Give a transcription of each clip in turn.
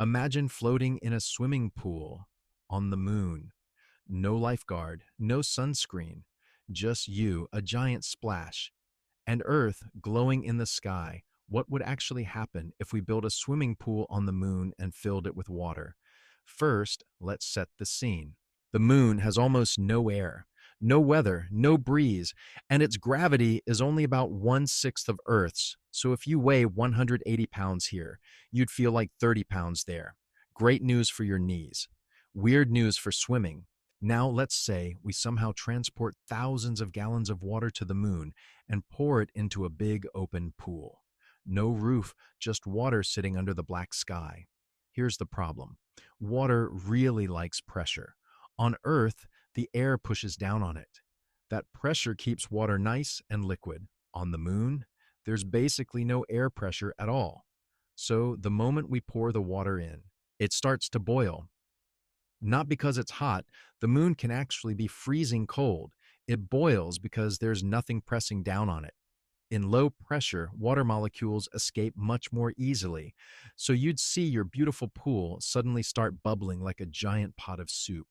Imagine floating in a swimming pool on the moon. No lifeguard, no sunscreen, just you, a giant splash, and Earth glowing in the sky. What would actually happen if we built a swimming pool on the moon and filled it with water? First, let's set the scene. The moon has almost no air, no weather, no breeze, and its gravity is only about 1/6 of Earth's. So if you weigh 180 pounds here, you'd feel like 30 pounds there. Great news for your knees. Weird news for swimming. Now let's say we somehow transport thousands of gallons of water to the moon and pour it into a big open pool. No roof, just water sitting under the black sky. Here's the problem. Water really likes pressure. On Earth, the air pushes down on it. That pressure keeps water nice and liquid. On the moon, there's basically no air pressure at all. So the moment we pour the water in, it starts to boil. Not because it's hot, the moon can actually be freezing cold. It boils because there's nothing pressing down on it. In low pressure, water molecules escape much more easily, so you'd see your beautiful pool suddenly start bubbling like a giant pot of soup.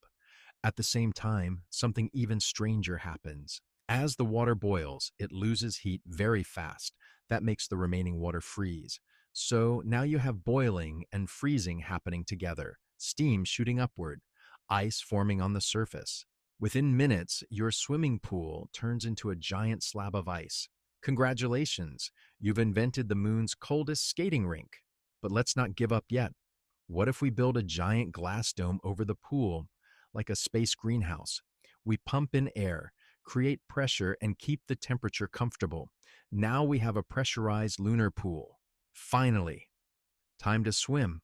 At the same time, something even stranger happens. As the water boils, it loses heat very fast. That makes the remaining water freeze. So now you have boiling and freezing happening together, steam shooting upward, ice forming on the surface. Within minutes, your swimming pool turns into a giant slab of ice. Congratulations, you've invented the moon's coldest skating rink. But let's not give up yet. What if we build a giant glass dome over the pool, like a space greenhouse? We pump in air, create pressure, and keep the temperature comfortable. Now we have a pressurized lunar pool. Finally, time to swim.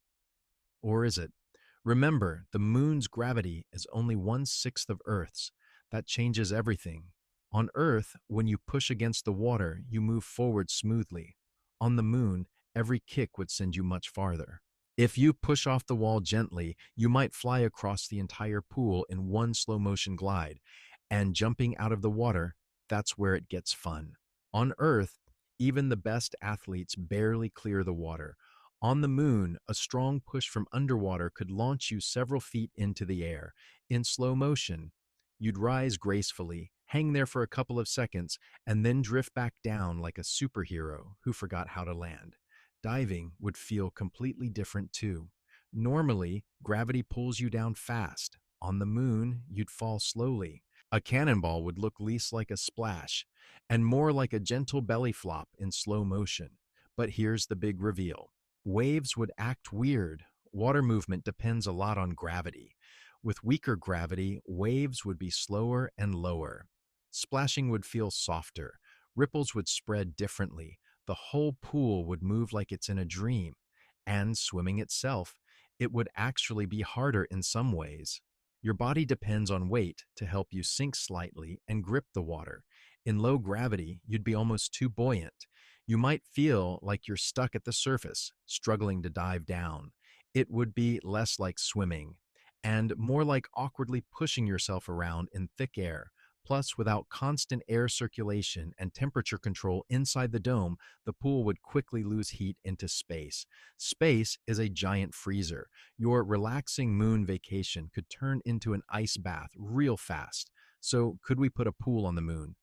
Or is it? Remember, the moon's gravity is only 1/6 of Earth's. That changes everything. On Earth, when you push against the water, you move forward smoothly. On the moon, every kick would send you much farther. If you push off the wall gently, you might fly across the entire pool in one slow motion glide. And jumping out of the water, that's where it gets fun. On Earth, even the best athletes barely clear the water. On the moon, a strong push from underwater could launch you several feet into the air. In slow motion, you'd rise gracefully, hang there for a couple of seconds, and then drift back down like a superhero who forgot how to land. Diving would feel completely different too. Normally, gravity pulls you down fast. On the moon, you'd fall slowly. A cannonball would look less like a splash and more like a gentle belly flop in slow motion. But here's the big reveal. Waves would act weird. Water movement depends a lot on gravity. With weaker gravity, waves would be slower and lower. Splashing would feel softer. Ripples would spread differently. The whole pool would move like it's in a dream. And swimming itself, it would actually be harder in some ways. Your body depends on weight to help you sink slightly and grip the water. In low gravity, you'd be almost too buoyant. You might feel like you're stuck at the surface, struggling to dive down. It would be less like swimming, and more like awkwardly pushing yourself around in thick air. Plus, without constant air circulation and temperature control inside the dome, the pool would quickly lose heat into space. Space is a giant freezer. Your relaxing moon vacation could turn into an ice bath real fast. So, could we put a pool on the moon?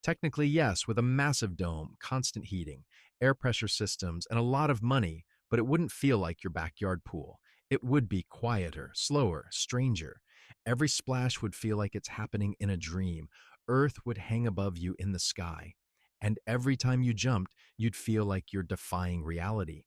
Technically, yes, with a massive dome, constant heating, air pressure systems, and a lot of money, but it wouldn't feel like your backyard pool. It would be quieter, slower, stranger. Every splash would feel like it's happening in a dream. Earth would hang above you in the sky. And every time you jumped, you'd feel like you're defying reality.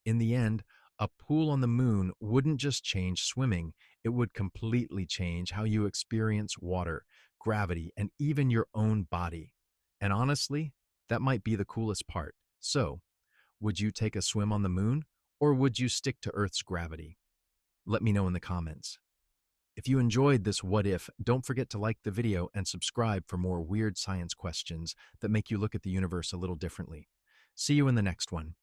In the end, a pool on the moon wouldn't just change swimming, it would completely change how you experience water, gravity, and even your own body. And honestly, that might be the coolest part. So, would you take a swim on the moon, or would you stick to Earth's gravity? Let me know in the comments. If you enjoyed this what if, don't forget to like the video and subscribe for more weird science questions that make you look at the universe a little differently. See you in the next one.